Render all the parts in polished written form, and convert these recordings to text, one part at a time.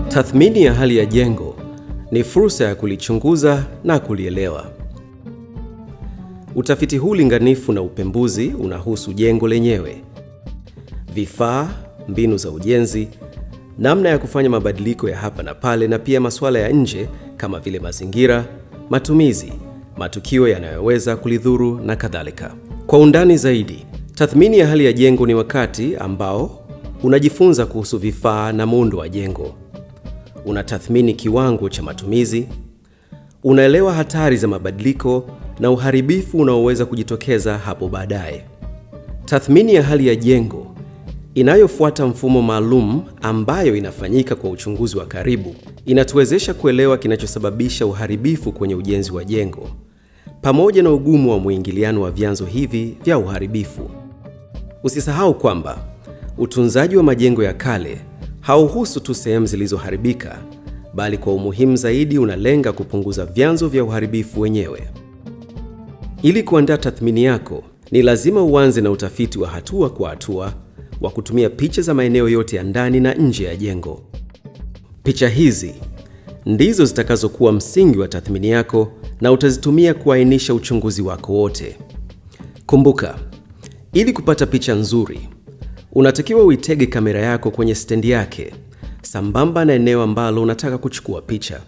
Tathmini ya hali ya jengo ni fursa ya kulichunguza na kulielewa. Utafiti huu linganifu na upembuzi unahusu jengo lenyewe, vifaa, mbinu za ujenzi, namna ya kufanya mabadiliko ya hapa na pale, na pia masuala ya nje kama vile mazingira, matumizi, matukio yanayoweza kulidhuru na kadhalika. Kwa undani zaidi, tathmini ya hali ya jengo ni wakati ambao unajifunza kuhusu vifaa na muundo wa jengo. Unatathmini kiwango cha matumizi, unaelewa hatari za mabadiliko na uharibifu unaoweza kujitokeza hapo baadaye. Tathmini ya hali ya jengo inayofuata mfumo maalum ambayo inafanyika kwa uchunguzi wa karibu inatuwezesha kuelewa kinachosababisha uharibifu kwenye ujenzi wa jengo, pamoja na ugumu wa muingiliano wa vyanzo hivi vya uharibifu. Usisahau kwamba utunzaji wa majengo ya kale hauhusu tu sehemu zilizoharibika, bali kwa umuhimu zaidi unalenga kupunguza vyanzo vya uharibifu wenyewe. Ili kuandaa tathmini yako, ni lazima uanze na utafiti wa hatua kwa hatua wa kutumia picha za maeneo yote ya ndani na nje ya jengo. Picha hizi ndizo zitakazokuwa msingi wa tathmini yako na utazitumia kuainisha uchunguzi wako wote. Kumbuka, ili kupata picha nzuri, unatakiwa uitege kamera yako kwenye stendi yake, sambamba na eneo ambalo unataka kuchukua picha.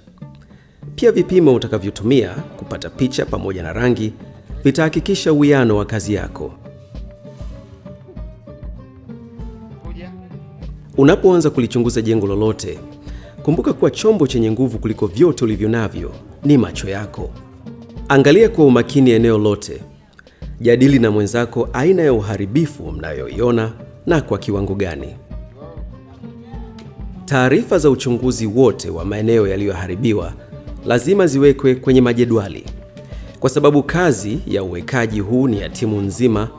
Pia vipimo utakavyotumia kupata picha pamoja na rangi vitahakikisha uwiano wa kazi yako. Unapoanza kulichunguza jengo lolote, kumbuka kuwa chombo chenye nguvu kuliko vyote ulivyo navyo ni macho yako. Angalia kwa umakini eneo lote. Jadili na mwenzako aina ya uharibifu mnayoiona na kwa kiwango gani. Taarifa za uchunguzi wote wa maeneo yaliyoharibiwa lazima ziwekwe kwenye majedwali. Kwa sababu kazi ya uwekaji huu ni ya timu nzima,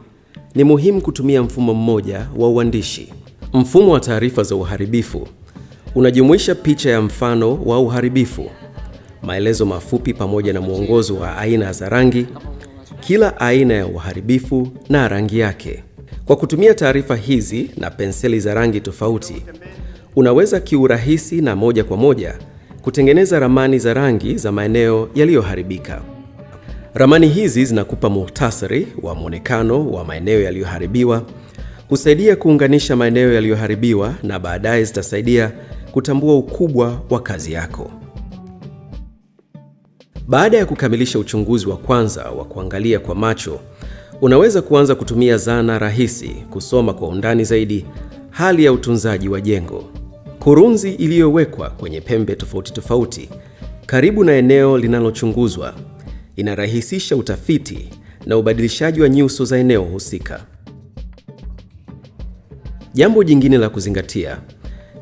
ni muhimu kutumia mfumo mmoja wa uandishi. Mfumo wa taarifa za uharibifu unajumuisha picha ya mfano wa uharibifu, maelezo mafupi pamoja na mwongozo wa aina za rangi, kila aina ya uharibifu na rangi yake. Kwa kutumia taarifa hizi na penseli za rangi tofauti, unaweza kiurahisi na moja kwa moja kutengeneza ramani za rangi za maeneo yaliyoharibika. Ramani hizi zinakupa muhtasari wa muonekano wa maeneo yaliyoharibiwa, husaidia kuunganisha maeneo yaliyoharibiwa na baadaye zitasaidia kutambua ukubwa wa kazi yako. Baada ya kukamilisha uchunguzi wa kwanza wa kuangalia kwa macho, unaweza kuanza kutumia zana rahisi kusoma kwa undani zaidi hali ya utunzaji wa jengo. Kurunzi iliyowekwa kwenye pembe tofauti tofauti karibu na eneo linalochunguzwa inarahisisha utafiti na ubadilishaji wa nyuso za eneo husika. Jambo jingine la kuzingatia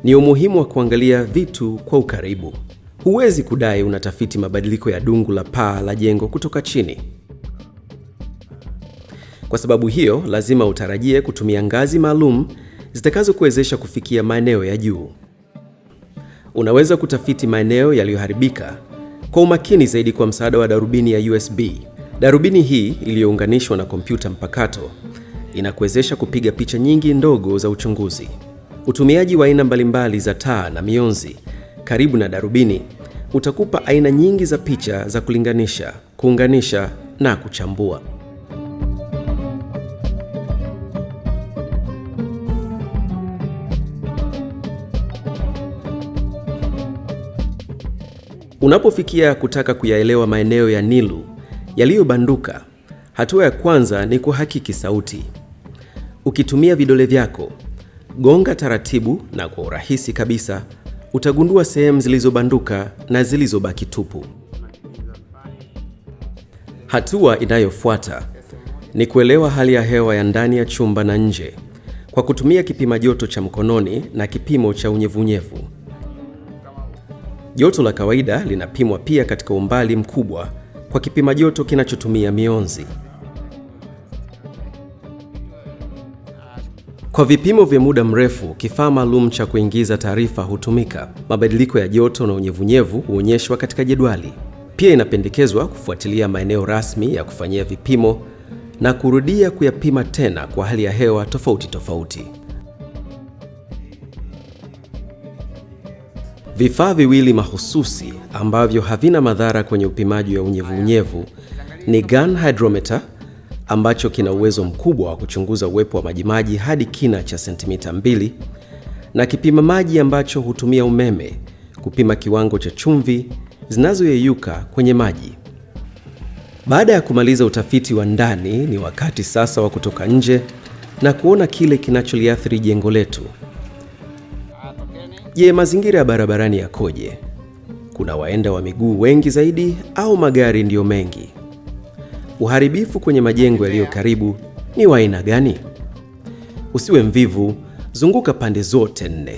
ni umuhimu wa kuangalia vitu kwa ukaribu. Huwezi kudai unatafiti mabadiliko ya dungu la paa la jengo kutoka chini. Kwa sababu hiyo, lazima utarajie kutumia ngazi maalum zitakazokuwezesha kufikia maeneo ya juu. Unaweza kutafiti maeneo yaliyoharibika kwa umakini zaidi kwa msaada wa darubini ya USB. Darubini hii iliyounganishwa na kompyuta mpakato inakuwezesha kupiga picha nyingi ndogo za uchunguzi. Utumiaji wa aina mbalimbali za taa na mionzi karibu na darubini utakupa aina nyingi za picha za kulinganisha, kuunganisha na kuchambua. Unapofikia kutaka kuyaelewa maeneo ya nilu yaliyobanduka, hatua ya kwanza ni kuhakiki sauti. Ukitumia vidole vyako, gonga taratibu na kwa urahisi kabisa utagundua sehemu zilizobanduka na zilizobaki tupu. Hatua inayofuata ni kuelewa hali ya hewa ya ndani ya chumba na nje kwa kutumia kipima joto cha mkononi na kipimo cha unyevunyevu. Joto la kawaida linapimwa pia katika umbali mkubwa kwa kipima joto kinachotumia mionzi. Kwa vipimo vya muda mrefu, kifaa maalum cha kuingiza taarifa hutumika. Mabadiliko ya joto na unyevunyevu huonyeshwa katika jedwali. Pia inapendekezwa kufuatilia maeneo rasmi ya kufanyia vipimo na kurudia kuyapima tena kwa hali ya hewa tofauti tofauti. Vifaa viwili mahususi ambavyo havina madhara kwenye upimaji wa unyevunyevu ni gun hydrometer ambacho kina uwezo mkubwa wa kuchunguza uwepo wa majimaji hadi kina cha sentimita 2 na kipima maji ambacho hutumia umeme kupima kiwango cha chumvi zinazoyeyuka kwenye maji. Baada ya kumaliza utafiti wa ndani, ni wakati sasa wa kutoka nje na kuona kile kinacholiathiri jengo letu. Je, mazingira ya barabarani yakoje? Kuna waenda wa miguu wengi zaidi au magari ndiyo mengi? Uharibifu kwenye majengo yaliyo karibu ni wa aina gani? Usiwe mvivu, zunguka pande zote 4.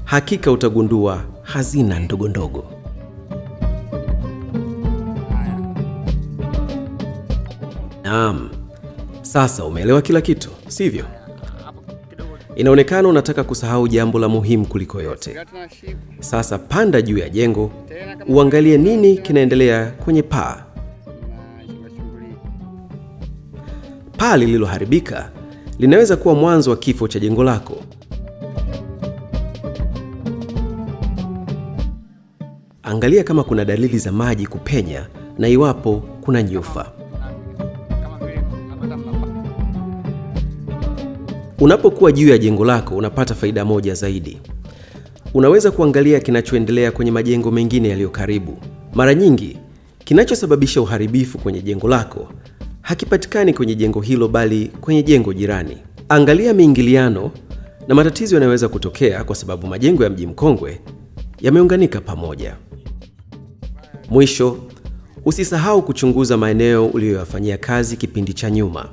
Hakika utagundua hazina ndogo ndogo. Naam, sasa umeelewa kila kitu, sivyo? Inaonekana unataka kusahau jambo la muhimu kuliko yote. Sasa panda juu ya jengo, uangalie nini kinaendelea kwenye paa. Paa lililoharibika linaweza kuwa mwanzo wa kifo cha jengo lako. Angalia kama kuna dalili za maji kupenya na iwapo kuna nyufa. Unapokuwa juu ya jengo lako unapata faida moja zaidi. Unaweza kuangalia kinachoendelea kwenye majengo mengine yaliyo karibu. Mara nyingi, kinachosababisha uharibifu kwenye jengo lako hakipatikani kwenye jengo hilo bali kwenye jengo jirani. Angalia miingiliano na matatizo yanayoweza kutokea kwa sababu majengo ya mji mkongwe yameunganika pamoja. Mwisho, usisahau kuchunguza maeneo uliyoyafanyia kazi kipindi cha nyuma.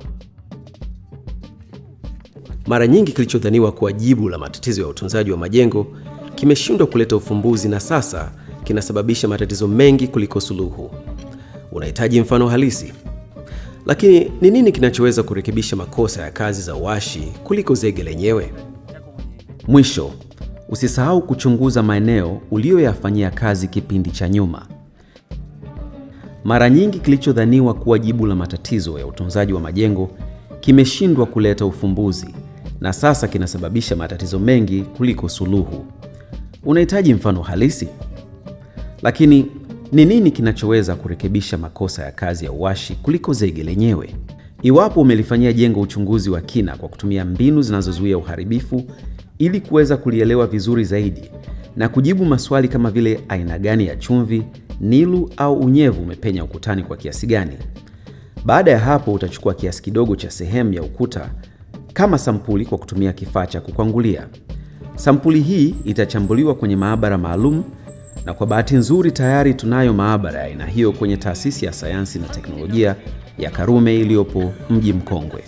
Mara nyingi kilichodhaniwa kuwa jibu la matatizo ya utunzaji wa majengo kimeshindwa kuleta ufumbuzi na sasa kinasababisha matatizo mengi kuliko suluhu. Unahitaji mfano halisi. Lakini ni nini kinachoweza kurekebisha makosa ya kazi za uashi kuliko zege lenyewe? Mwisho, usisahau kuchunguza maeneo uliyoyafanyia kazi kipindi cha nyuma. Mara nyingi kilichodhaniwa kuwa jibu la matatizo ya utunzaji wa majengo kimeshindwa kuleta ufumbuzi na sasa kinasababisha matatizo mengi kuliko suluhu. Unahitaji mfano halisi. Lakini ni nini kinachoweza kurekebisha makosa ya kazi ya uashi kuliko zege lenyewe? Iwapo umelifanyia jengo uchunguzi wa kina kwa kutumia mbinu zinazozuia uharibifu ili kuweza kulielewa vizuri zaidi na kujibu maswali kama vile aina gani ya chumvi, nilu au unyevu umepenya ukutani kwa kiasi gani. Baada ya hapo utachukua kiasi kidogo cha sehemu ya ukuta kama sampuli kwa kutumia kifaa cha kukwangulia. Sampuli hii itachambuliwa kwenye maabara maalum, na kwa bahati nzuri tayari tunayo maabara ya aina hiyo kwenye Taasisi ya Sayansi na Teknolojia ya Karume iliyopo Mji Mkongwe.